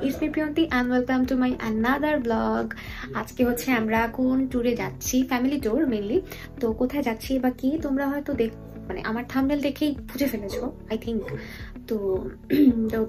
It's me Priyanti and welcome to my another vlog. আজকে হচ্ছে আমরা কোন ট্যুরে যাচ্ছি, ফ্যামিলি ট্যুর মেইনলি। তো কোথায় যাচ্ছি বা কি তোমরা হয়তো মানে আমার থাম্বনেল দেখেই বুঝে ফেলেছো আই থিঙ্ক। তো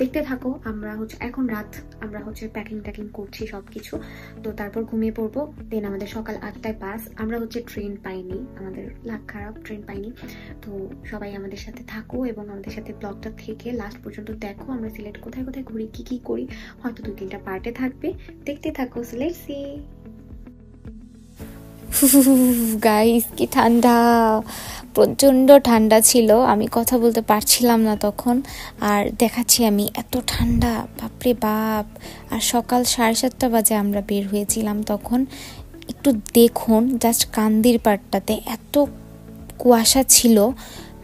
দেখতে থাকো। আমরা হচ্ছে এখন রাত, আমরা হচ্ছে প্যাকিং করছি সবকিছু। তো তারপর ঘুমিয়ে পড়বো। দেন আমাদের সকাল 8টায় বাস। আমরা হচ্ছে ট্রেন পাইনি, আমাদের লাক খারাপ, ট্রেন পাইনি। তো সবাই আমাদের সাথে থাকো এবং আমাদের সাথে ব্লগটা থেকে লাস্ট পর্যন্ত দেখো আমরা সিলেট কোথায় কোথায় ঘুরি, কি করি। হয়তো 2-3টা পার্টে থাকবে, দেখতে থাকো। Let's see. গাইস কি ঠান্ডা, প্রচণ্ড ঠান্ডা ছিল, আমি কথা বলতে পারছিলাম না তখন। আর দেখাচ্ছি আমি, এত ঠান্ডা, বাপরে বাপ। আর সকাল 7:30 বাজে আমরা বের হয়েছিলাম তখন। একটু দেখুন জাস্ট কান্দির পাড়টাতে এত কুয়াশা ছিল,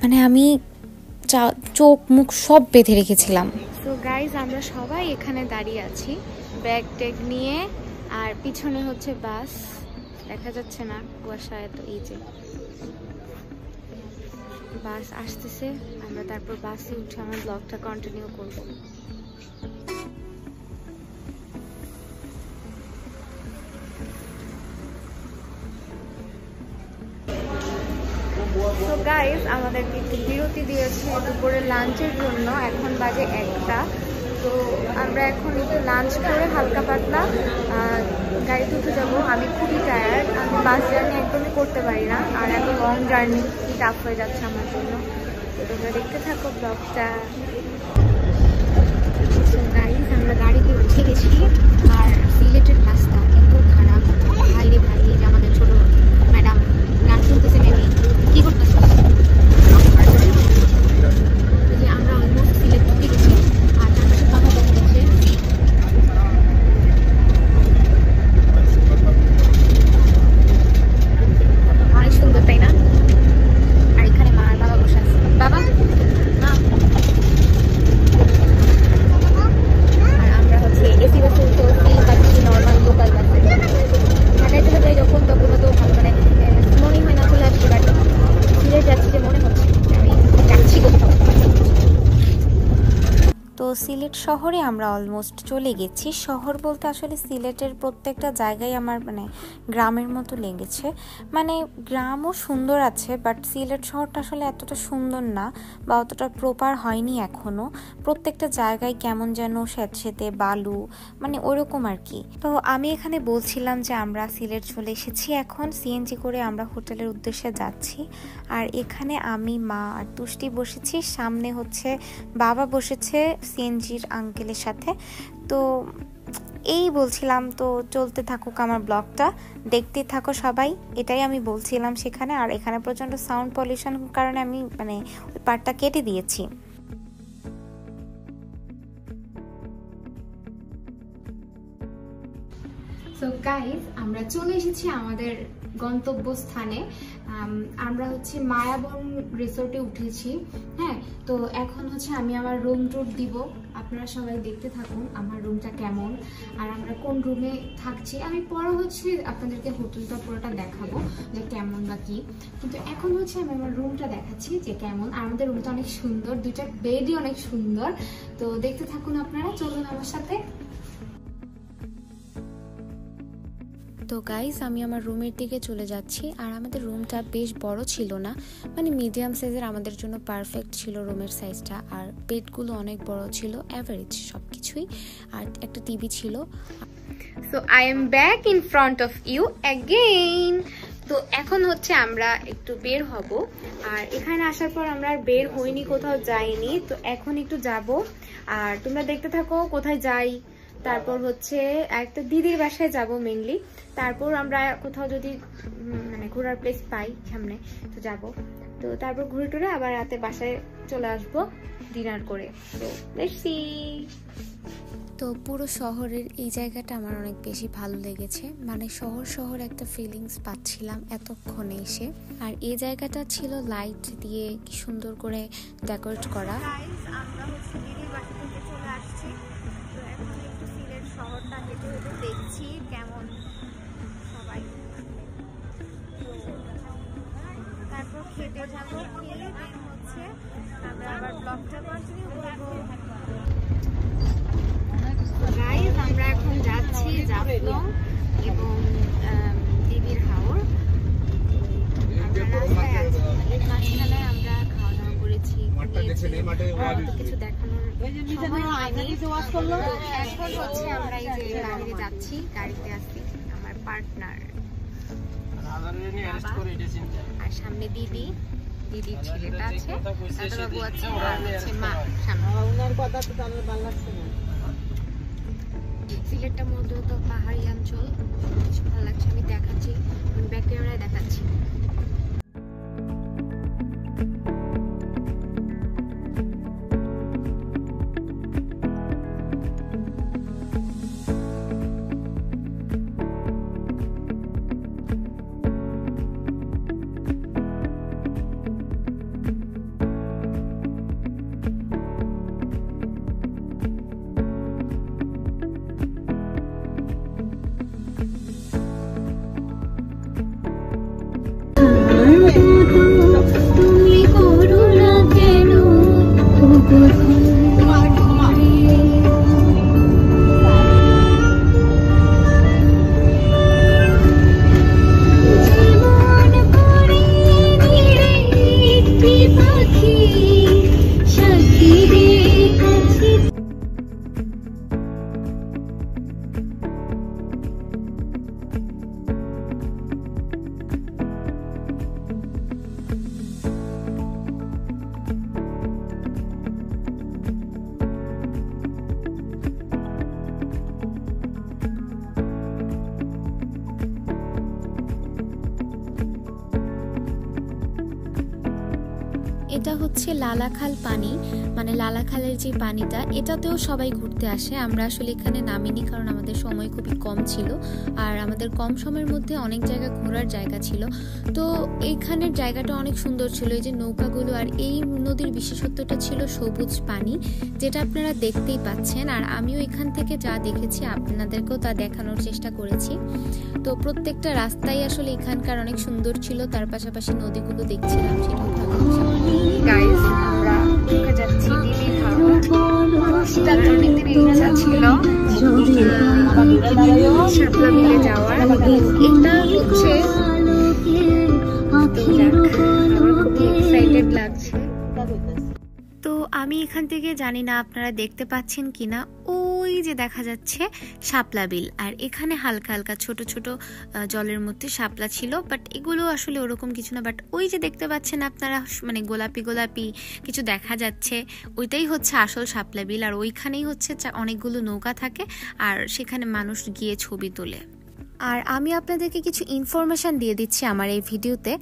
মানে আমি চোখ মুখ সব বেঁধে রেখেছিলাম। তো গাইস আমরা সবাই এখানে দাঁড়িয়ে আছি ব্যাগ ট্যাগ নিয়ে, আর পিছনে হচ্ছে বাস, দেখা যাচ্ছে না কুয়াশা এত। এই যে বাস আসতেছে, আমরা তারপর বাসে উঠে আমার ব্লগটা কন্টিনিউ করব। তো গাইস আমাদের বিরতি দিয়েছে দুপুরে লাঞ্চের জন্য। এখন বাজে 1টা। তো আমরা এখন একটু লাঞ্চ করে হালকা পাতলা গাড়িতে উঠে যাবো। আমি খুবই টায়ার্ড, আমি বাস জার্নি একদমই করতে পারি না, আর এত লং জার্নি কি টাফ হয়ে যাচ্ছে আমার জন্য। তো তোমরা দেখতে থাকো ব্লগটা। গাইস আমরা গাড়িতে উঠে গেছি, আর সিলেটের রাস্তা এত খারাপ, ভাই রে ভাই। যে আমাদের ছোট ম্যাডাম গান শুনতেছে, মেবি কি করতেছে। আমরা অলমোস্ট সিলেট উঠে গেছি, আর চারপাশে পাহাড় দেখা যাচ্ছে। অনেক সুন্দর, তাই না? আর এখানে মা আর বাবা বসে আছে। বাবা না, আর আমরা হচ্ছে এসি বাসে উঠে পাচ্ছি নর্মাল লোকাল বাসে। ঢাকায় চলে যাই যখন, তখন তো মানে মনে হয় না চলে আসছে, বাট সিলেট যাচ্ছি যে মনে হচ্ছে আমি যাচ্ছি কোথাও। তো সিলেট শহরে আমরা অলমোস্ট চলে গেছি। শহর বলতে আসলে সিলেটের প্রত্যেকটা জায়গায় আমার মানে গ্রামের মতো লেগেছে। মানে গ্রামও সুন্দর আছে, বাট সিলেট শহরটা আসলে এতটা সুন্দর না, বা অতটা প্রপার হয়নি এখনও। প্রত্যেকটা জায়গায় কেমন যেন স্যাঁতসেঁতে বালু, মানে ওরকম আর কি। তো আমি এখানে বলছিলাম যে আমরা সিলেট চলে এসেছি, এখন সিএনজি করে আমরা হোটেলের উদ্দেশ্যে যাচ্ছি। আর এখানে আমি, মা আর তুষ্টি বসেছি, সামনে হচ্ছে বাবা বসেছে সিএনজির আঙ্কেলের সাথে। তো এই বলছিলাম, তো চলতে থাকুক আমার ব্লগটা, দেখতে থাকো সবাই, এটাই আমি বলছিলাম সেখানে। আর এখানে প্রচণ্ড সাউন্ড পলিউশন কারণে আমি মানে ওই পার্টটা কেটে দিয়েছি। সো গাইস আমরা চলে এসেছি আমাদের গন্তব্যস্থানে। আমরা হচ্ছে মায়াবন রিসোর্টে উঠেছি। হ্যাঁ, তো এখন হচ্ছে আমি আমার রুম ট্যুর দিব। আপনারা সবাই দেখতে থাকুন আমার রুমটা কেমন, আর আমরা কোন রুমে থাকছি। আমি পরে হচ্ছে আপনাদেরকে হোটেলটা পুরোটা দেখাবো যে কেমন বা কি, কিন্তু এখন হচ্ছে আমি আমার রুমটা দেখাচ্ছি যে কেমন। আর আমাদের রুমটা অনেক সুন্দর, 2টা বেডই অনেক সুন্দর। তো দেখতে থাকুন আপনারা, চলুন আমার সাথে। তো গাইস আমি আমার রুমের দিকে চলে যাচ্ছি। আর আমাদের রুমটা বেশ বড় ছিল না, মানে মিডিয়াম সাইজের, আমাদের জন্য পারফেক্ট ছিল রুমের সাইজটা। আর বেডগুলো অনেক বড় ছিল, অ্যাভারেজ সব কিছুই। আর একটা টিভি ছিল। So I am back in front of you again. তো এখন হচ্ছে আমরা একটু বের হব, আর এখানে আসার পর আমরা আর বের হইনি, কোথাও যাইনি। তো এখন একটু যাব, আর তোমরা দেখতে থাকো কোথায় যাই। তারপর হচ্ছে একটা দিদির বাসায় যাব মেইনলি। তারপর আমরা কোথাও যদি মানে ঘোরার প্লেস পাই সামনে, তো যাব। তো তারপর ঘুরে টুরে আবার রাতে বাসায় চলে আসবো ডিনার করে। তো লেটস সি। তো পুরো শহরের এই জায়গাটা আমার অনেক বেশি ভালো লেগেছে, মানে শহর একটা ফিলিংস পাচ্ছিলাম এতক্ষণে এসে। আর এই জায়গাটা ছিল লাইট দিয়ে কি সুন্দর করে ডেকোরেট করা। আমরা হচ্ছে দিদির বাসা থেকে চলে আসছি। তো এখন একটু সিলেট শহরটা হেঁটে হেঁটে দেখছি কেমন সবাই। তারপর খেতে যাবো, খেলে দেন হচ্ছে আমরা আবার ব্লগটা কন্টিনিউ করবো। হাফলং এবং দিবির হাওর। আমরা রাস্তায় আছি, এর মাঝখানে আমরা খাওয়া দাওয়া করেছি, কিছু দেখানোর সময় হয়নি। এখন হচ্ছে আমরা এই যে বাইরে যাচ্ছি, গাড়িতে আসছি আমার পার্টনার আর সামনে দিদি, দিদির ছেলেটা আছে, দাদাবাবু আছে আর হচ্ছে মা সামনে। সিলেটটা মূলত পাহাড়ি অঞ্চল, ভালো লাগছে। আমি দেখাচ্ছি, ব্যাক ক্যামেরায় দেখাচ্ছি। এটা হচ্ছে লালাখাল পানি, মানে লালাখালের যে পানিটা, এটাতেও সবাই ঘুরতে আসে। আমরা আসলে এখানে নামিনি কারণ আমাদের সময় খুবই কম ছিল আর আমাদের কম সময়ের মধ্যে অনেক জায়গা ঘোরার জায়গা ছিল। তো এইখানের জায়গাটা অনেক সুন্দর ছিল, এই যে নৌকাগুলো। আর এই নদীর বিশেষত্বটা ছিল সবুজ পানি, যেটা আপনারা দেখতেই পাচ্ছেন। আর আমিও এখান থেকে যা দেখেছি আপনাদেরকেও তা দেখানোর চেষ্টা করেছি। তো প্রত্যেকটা রাস্তাই আসলে এখানকার অনেক সুন্দর ছিল, তার পাশাপাশি নদীগুলো দেখছিলাম, সেটাও ভালো ছিল। গাইস, আমরা ঢুকে যাচ্ছি দিদির হাওর। সেটার অনেকদিন ইচ্ছা ছিল শাপলা বিলে যাওয়ার। এটা হচ্ছে আমার খুবই এক্সাইটেড লাগছে। তো আমি এখান থেকে জানি না আপনারা দেখতে পাচ্ছেন কিনা, ওই যে দেখা যাচ্ছে শাপলা বিল। আর এখানে হালকা হালকা ছোট ছোট জলের মধ্যে শাপলা ছিল, বাট এগুলো আসলে ওরকম কিছু না। বাট ওই যে দেখতে পাচ্ছেন আপনারা, মানে গোলাপি গোলাপি কিছু দেখা যাচ্ছে, ওইটাই হচ্ছে আসল শাপলা বিল। আর ওইখানেই হচ্ছে অনেকগুলো নৌকা থাকে আর সেখানে মানুষ গিয়ে ছবি তোলে। আর আমি আপনাদেরকে কিছু ইনফরমেশান দিয়ে দিচ্ছি আমার এই ভিডিওতে।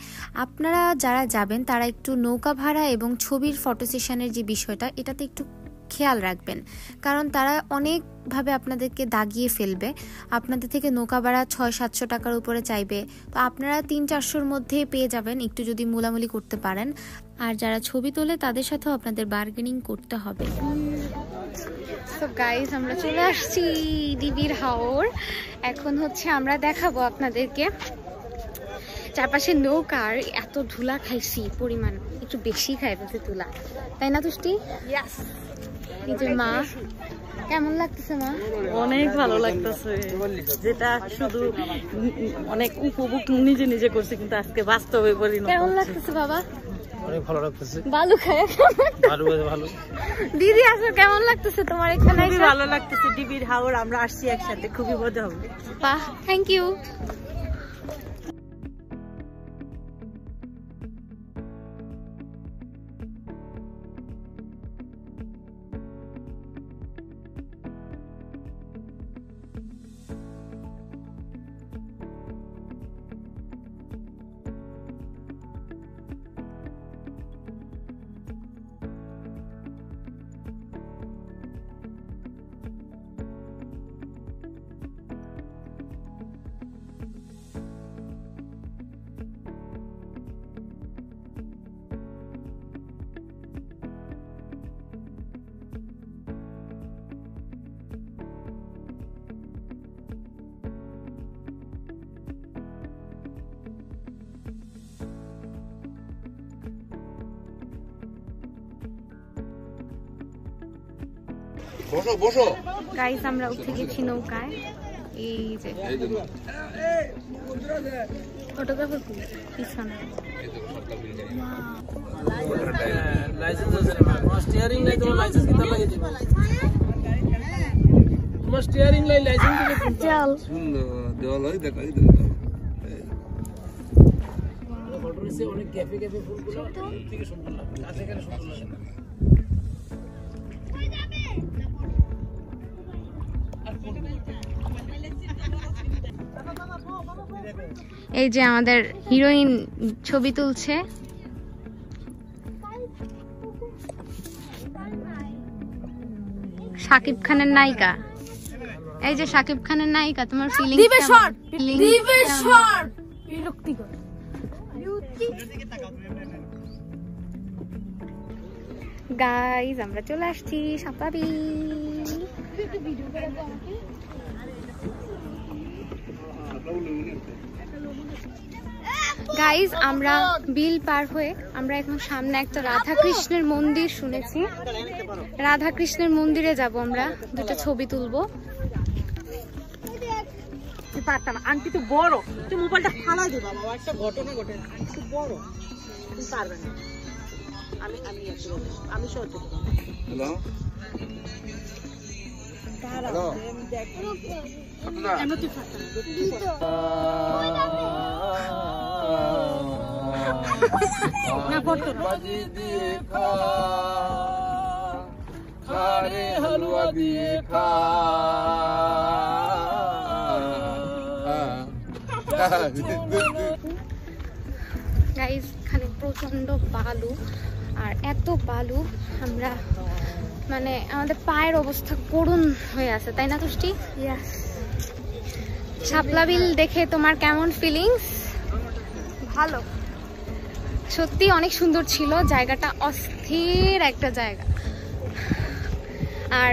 আপনারা যারা যাবেন তারা একটু নৌকা ভাড়া এবং ছবির ফটো সেশনের যে বিষয়টা, এটাতে একটু খেয়াল রাখবেন, কারণ তারা অনেকভাবে আপনাদেরকে দাগিয়ে ফেলবে। আপনাদের থেকে নৌকা ভাড়া 600-700 টাকার উপরে চাইবে, তো আপনারা 300-400-র মধ্যে পেয়ে যাবেন একটু যদি মুলামুলি করতে পারেন। আর যারা ছবি তোলে তাদের সাথেও আপনাদের বার্গেনিং করতে হবে। তো গাইস, আমরা চলে আসছি দিবির হাওর। এখন হচ্ছে আমরা দেখাবো আপনাদেরকে চারপাশে নৌকার। এত ধুলা খাইছি, পরিমাণ একটু বেশি খাই বলতে ধুলা, তাই না তুষ্টি? নিজের মা, কেমন লাগতেছে মা? অনেক ভালো লাগতেছে, যেটা শুধু অনেক উপভোগ নিজে নিজে করছি, কিন্তু আজকে বাস্তবে বলি। কেমন লাগতেছে বাবা? অনেক ভালো লাগতেছে। বালু খায় ভালো ভালো। দিদি আসো, কেমন লাগতেছে তোমার এখানে? খুবই ভালো লাগতেছে। ডিবির হাওর আমরা আসছি একসাথে, খুবই মজা হবে। বাহ, থ্যাংক ইউ। বসো বসো। গাইস, আমরা উঠে গেছি নৌকায়। এই যে ফটোগ্রাফার পিছনে লাইসেন্স আছে আমার স্টিয়ারিং নাই, তোমার লাইসেন্স কিতা লাগে দিব? তোমার স্টিয়ারিং নাই, লাইসেন্স দিবে? চল সুন্দর দেওয়াল হয়, দেখাই দেব। ফটো নিচে অনেক ক্যাফে ক্যাফে ফুলগুলো থেকে সুন্দর লাগে, কাছে গেলে সুন্দর লাগে না। এই যে আমাদের হিরোইন ছবি তুলছে। শাকিব খানের নায়িকা, এই যে শাকিব খানের নায়িকা, তোমার ফিলিংস দিবে শর্ট, দিবে শর্ট, বিরক্তিকর। গাইজ আমরা চলে আসছি সাপাবি। গাইজ আমরা বিল পার হয়ে আমরা এখন সামনে একটা রাধা কৃষ্ণের মন্দির শুনেছি, রাধা কৃষ্ণের মন্দিরে যাব আমরা, দুটো ছবি তুলবো। আন্টি তো বড়, তুই মোবাইলটা ফালা দে বাবা, একটা ঘটনা ঘটে, আন্টি বড়, তুমি পারবে না। আমি সহ্য করব। হ্যালো দাঁড়াও দেখ এমন তুই ফাটা না ফটো বাজি দিয়ে খা, খারে হালুয়া দিয়ে খা। গাইজ এখানে প্রচন্ড বালু, আর এত বালু আমরা মানে আমাদের পায়ের অবস্থা করুণ হয়ে আছে, তাই না তুষ্টি? শাপলা বিল দেখে তোমার কেমন ফিলিংস? ভালো, সত্যি অনেক সুন্দর ছিল জায়গাটা, অস্থির একটা জায়গা। আর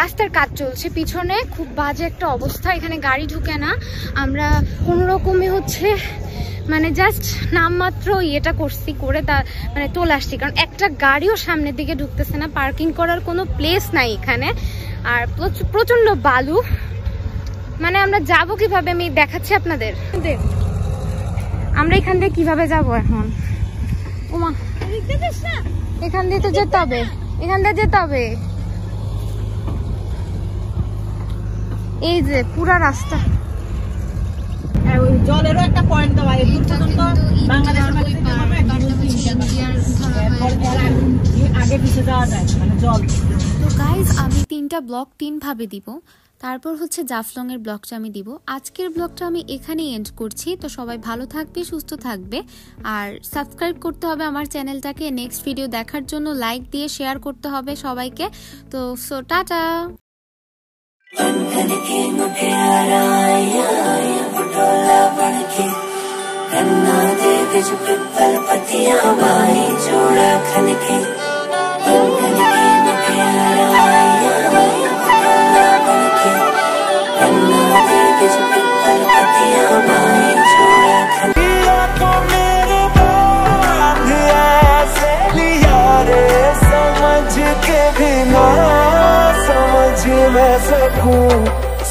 রাস্তার কাজ চলছে পিছনে, খুব বাজে একটা অবস্থা, এখানে গাড়ি ঢুকে না। আমরা কোনো রকমে হচ্ছে মানে জাস্ট নামমাত্র ইয়েটা করছি, করে তা মানে চলে আসছি, কারণ একটা গাড়িও সামনের দিকে ঢুকতেছে না, পার্কিং করার কোনো প্লেস নাই এখানে। আর প্রচন্ড বালু, মানে আমরা যাব কিভাবে আমি দেখাচ্ছি আপনাদের। আমরা এখান থেকে কিভাবে যাব এখন? ওমা, এখান দিয়ে তো যেতে হবে, এখান দিয়ে যেতে হবে। এই যে পুরা রাস্তা, জলেরও একটা পয়েন্ট দেওয়া, এই পর্যন্ত বাংলাদেশের আগে পিছিয়ে যাওয়া যায়, মানে জল। তো গাইজ আমি 3টা ব্লগ 3 ভাবে দিব, তারপর হচ্ছে জাফলং এর ব্লগটা আমি দিব। আজকের ব্লগটা আমি এখানেই এন্ড করছি। তো সবাই ভালো থাকবে, সুস্থ থাকবে, আর সাবস্ক্রাইব করতে হবে আমার চ্যানেলটাকে। নেক্সট ভিডিও দেখার জন্য লাইক দিয়ে শেয়ার করতে হবে সবাইকে। তো সো টাটা।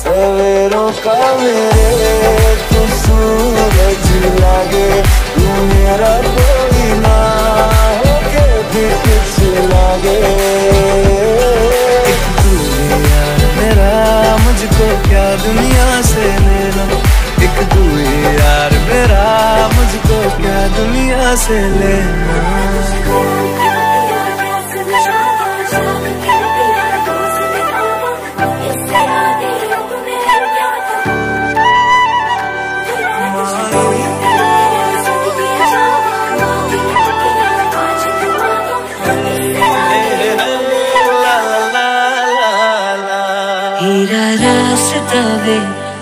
सवेरों का मेरे तू सूरज लागे, तू मेरा कोई ना होके भी कुछ लागे। एक तू यार मेरा, मुझको क्या दुनिया से लेना, एक तू यार मेरा, मुझको क्या दुनिया से लेना।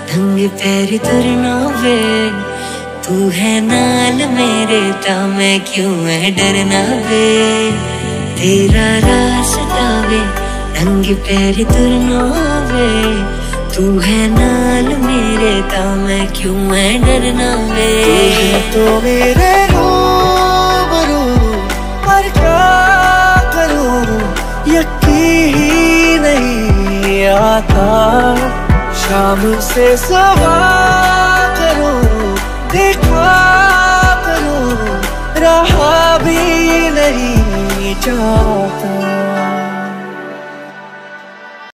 ढंग पैरी तुरना वे, तू है नाल मेरे ता मैं क्यों है डरना वे। तेरा रास्ता वे ढंग पैरी तुरना वे, तू है नाल मेरे ता मैं क्यों है डरना वे। तो मेरे रूबरू पर क्या करूं, यकीन ही नहीं आता। मुझसे सवाल करो, देखा करो, रहा भी नहीं जाता।